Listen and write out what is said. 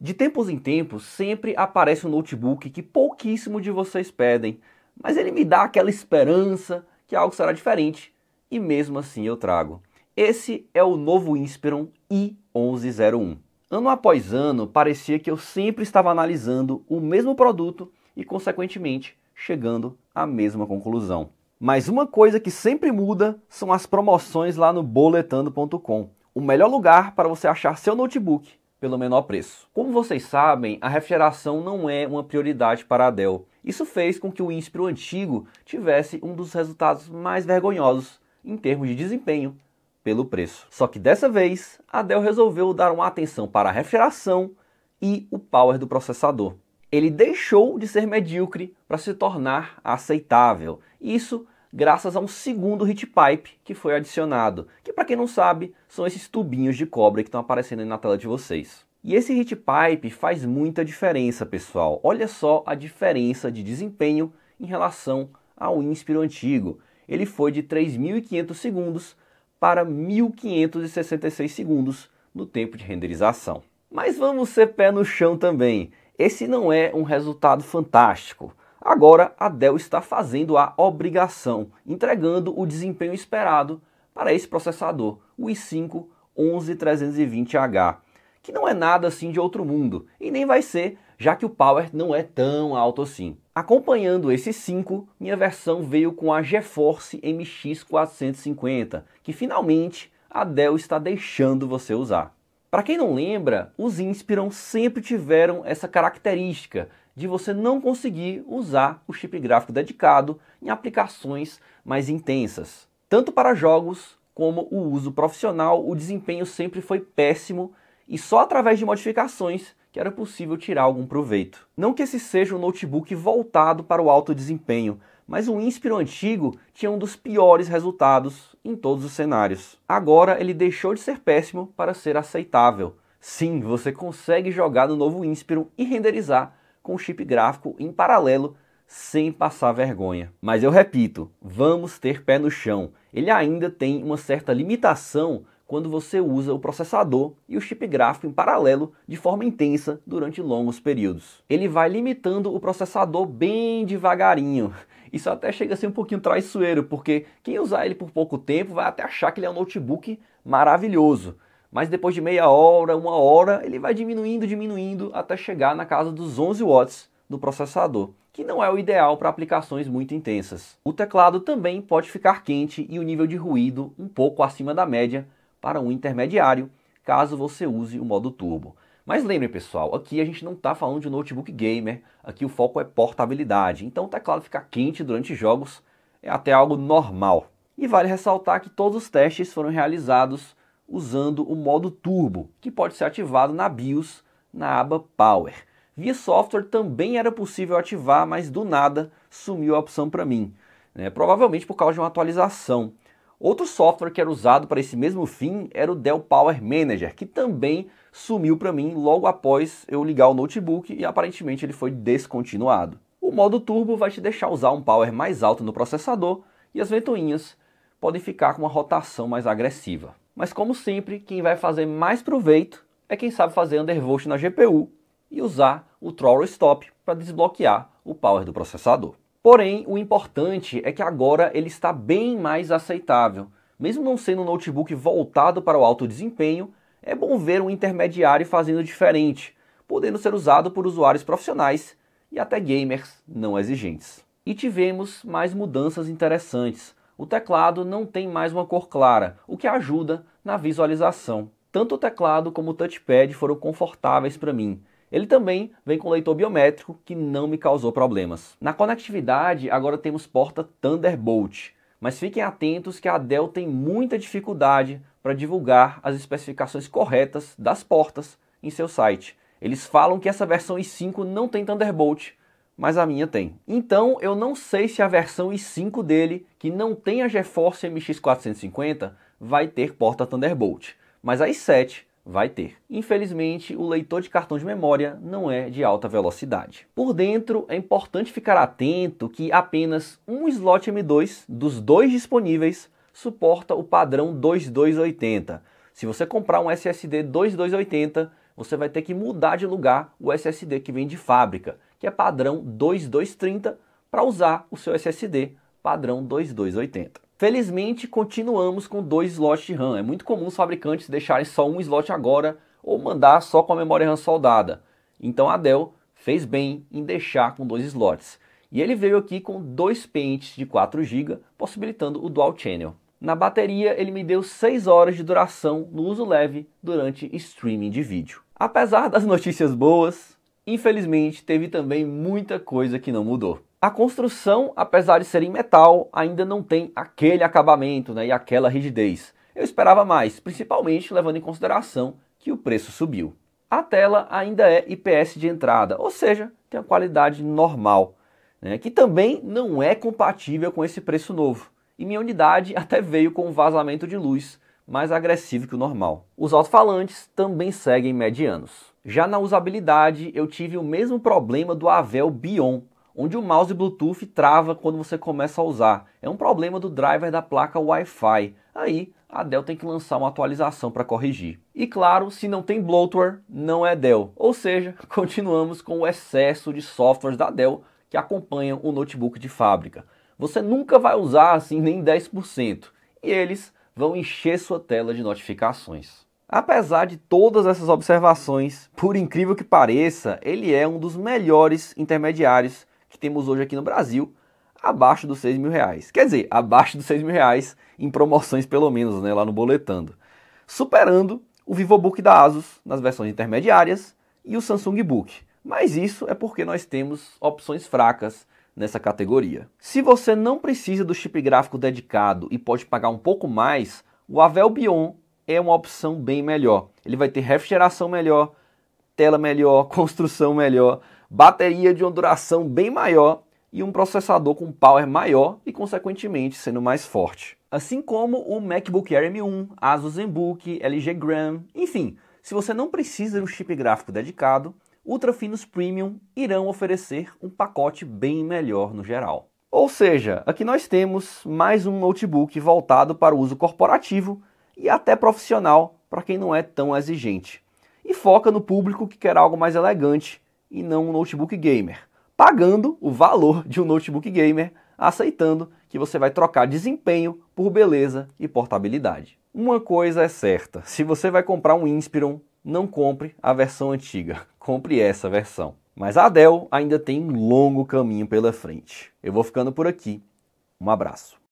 De tempos em tempos, sempre aparece um notebook que pouquíssimo de vocês pedem, mas ele me dá aquela esperança que algo será diferente, e mesmo assim eu trago. Esse é o novo Inspiron i1101. Ano após ano, parecia que eu sempre estava analisando o mesmo produto e, consequentemente, chegando à mesma conclusão. Mas uma coisa que sempre muda são as promoções lá no boletando.com, o melhor lugar para você achar seu notebook pelo menor preço. Como vocês sabem, a refrigeração não é uma prioridade para a Dell. Isso fez com que o Inspiron antigo tivesse um dos resultados mais vergonhosos em termos de desempenho pelo preço. Só que dessa vez, a Dell resolveu dar uma atenção para a refrigeração e o power do processador. Ele deixou de ser medíocre para se tornar aceitável. Isso graças a um segundo heat pipe que foi adicionado, que para quem não sabe, são esses tubinhos de cobre que estão aparecendo aí na tela de vocês. E esse heat pipe faz muita diferença, pessoal. Olha só a diferença de desempenho em relação ao Inspiron antigo. Ele foi de 3.500 segundos para 1.566 segundos no tempo de renderização. Mas vamos ser pé no chão também. Esse não é um resultado fantástico. Agora a Dell está fazendo a obrigação, entregando o desempenho esperado para esse processador, o i5 11320H, que não é nada assim de outro mundo, e nem vai ser, já que o power não é tão alto assim. Acompanhando esse 5, minha versão veio com a GeForce MX 450, que finalmente a Dell está deixando você usar. Para quem não lembra, os Inspiron sempre tiveram essa característica de você não conseguir usar o chip gráfico dedicado em aplicações mais intensas. Tanto para jogos como o uso profissional, o desempenho sempre foi péssimo e só através de modificações que era possível tirar algum proveito. Não que esse seja um notebook voltado para o alto desempenho, mas o Inspiron antigo tinha um dos piores resultados em todos os cenários. Agora ele deixou de ser péssimo para ser aceitável. Sim, você consegue jogar no novo Inspiron e renderizar com o chip gráfico em paralelo sem passar vergonha. Mas eu repito, vamos ter pé no chão. Ele ainda tem uma certa limitação quando você usa o processador e o chip gráfico em paralelo de forma intensa durante longos períodos. Ele vai limitando o processador bem devagarinho. Isso até chega a ser um pouquinho traiçoeiro, porque quem usar ele por pouco tempo vai até achar que ele é um notebook maravilhoso. Mas depois de meia hora, uma hora, ele vai diminuindo até chegar na casa dos 11 watts do processador, que não é o ideal para aplicações muito intensas. O teclado também pode ficar quente e o nível de ruído um pouco acima da média para um intermediário, caso você use o modo turbo. Mas lembrem, pessoal, aqui a gente não está falando de notebook gamer, aqui o foco é portabilidade, então o teclado ficar quente durante jogos é até algo normal. E vale ressaltar que todos os testes foram realizados usando o modo turbo, que pode ser ativado na BIOS, na aba Power. Via software também era possível ativar, mas do nada sumiu a opção para mim, provavelmente por causa de uma atualização. Outro software que era usado para esse mesmo fim era o Dell Power Manager, que também sumiu para mim logo após eu ligar o notebook e aparentemente ele foi descontinuado. O modo turbo vai te deixar usar um power mais alto no processador e as ventoinhas podem ficar com uma rotação mais agressiva. Mas como sempre, quem vai fazer mais proveito é quem sabe fazer undervolt na GPU e usar o throttle stop para desbloquear o power do processador. Porém, o importante é que agora ele está bem mais aceitável. Mesmo não sendo um notebook voltado para o alto desempenho, é bom ver um intermediário fazendo diferente, podendo ser usado por usuários profissionais e até gamers não exigentes. E tivemos mais mudanças interessantes. O teclado não tem mais uma cor clara, o que ajuda na visualização. Tanto o teclado como o touchpad foram confortáveis para mim. Ele também vem com leitor biométrico, que não me causou problemas. Na conectividade, agora temos porta Thunderbolt, mas fiquem atentos que a Dell tem muita dificuldade para divulgar as especificações corretas das portas em seu site. Eles falam que essa versão i5 não tem Thunderbolt, mas a minha tem. Então eu não sei se a versão i5 dele, que não tem a GeForce MX 450, vai ter porta Thunderbolt, mas a i7 vai ter. Infelizmente, o leitor de cartão de memória não é de alta velocidade. Por dentro, é importante ficar atento que apenas um slot M2 dos dois disponíveis suporta o padrão 2280. Se você comprar um SSD 2280, você vai ter que mudar de lugar o SSD que vem de fábrica, que é padrão 2230, para usar o seu SSD padrão 2280. Felizmente, continuamos com 2 slots de RAM. É muito comum os fabricantes deixarem só um slot agora ou mandar só com a memória RAM soldada. Então a Dell fez bem em deixar com 2 slots. E ele veio aqui com 2 pentes de 4 GB, possibilitando o Dual Channel. Na bateria, ele me deu 6 horas de duração no uso leve durante streaming de vídeo. Apesar das notícias boas, infelizmente teve também muita coisa que não mudou. A construção, apesar de ser em metal, ainda não tem aquele acabamento, e aquela rigidez. Eu esperava mais, principalmente levando em consideração que o preço subiu. A tela ainda é IPS de entrada, ou seja, tem a qualidade normal, que também não é compatível com esse preço novo. E minha unidade até veio com um vazamento de luz mais agressivo que o normal. Os alto-falantes também seguem medianos. Já na usabilidade, eu tive o mesmo problema do Avel Bion, onde o mouse Bluetooth trava quando você começa a usar. É um problema do driver da placa Wi-Fi. Aí a Dell tem que lançar uma atualização para corrigir. E claro, se não tem bloatware, não é Dell. Ou seja, continuamos com o excesso de softwares da Dell que acompanham o notebook de fábrica. Você nunca vai usar assim nem 10%. E eles vão encher sua tela de notificações. Apesar de todas essas observações, por incrível que pareça, ele é um dos melhores intermediários que temos hoje aqui no Brasil, abaixo dos R$6.000. Quer dizer, abaixo dos R$6.000 em promoções pelo menos, lá no Boletando. Superando o VivoBook da Asus nas versões intermediárias e o Samsung Book. Mas isso é porque nós temos opções fracas nessa categoria. Se você não precisa do chip gráfico dedicado e pode pagar um pouco mais, o Avel Bion é uma opção bem melhor. Ele vai ter refrigeração melhor, tela melhor, construção melhor, bateria de uma duração bem maior e um processador com power maior e, consequentemente, sendo mais forte. Assim como o MacBook Air M1, Asus ZenBook, LG Gram, enfim, se você não precisa de um chip gráfico dedicado, ultrafinos Premium irão oferecer um pacote bem melhor no geral. Ou seja, aqui nós temos mais um notebook voltado para o uso corporativo e até profissional para quem não é tão exigente. E foca no público que quer algo mais elegante e não um notebook gamer, pagando o valor de um notebook gamer, aceitando que você vai trocar desempenho por beleza e portabilidade. Uma coisa é certa, se você vai comprar um Inspiron, não compre a versão antiga, compre essa versão. Mas a Dell ainda tem um longo caminho pela frente. Eu vou ficando por aqui. Um abraço.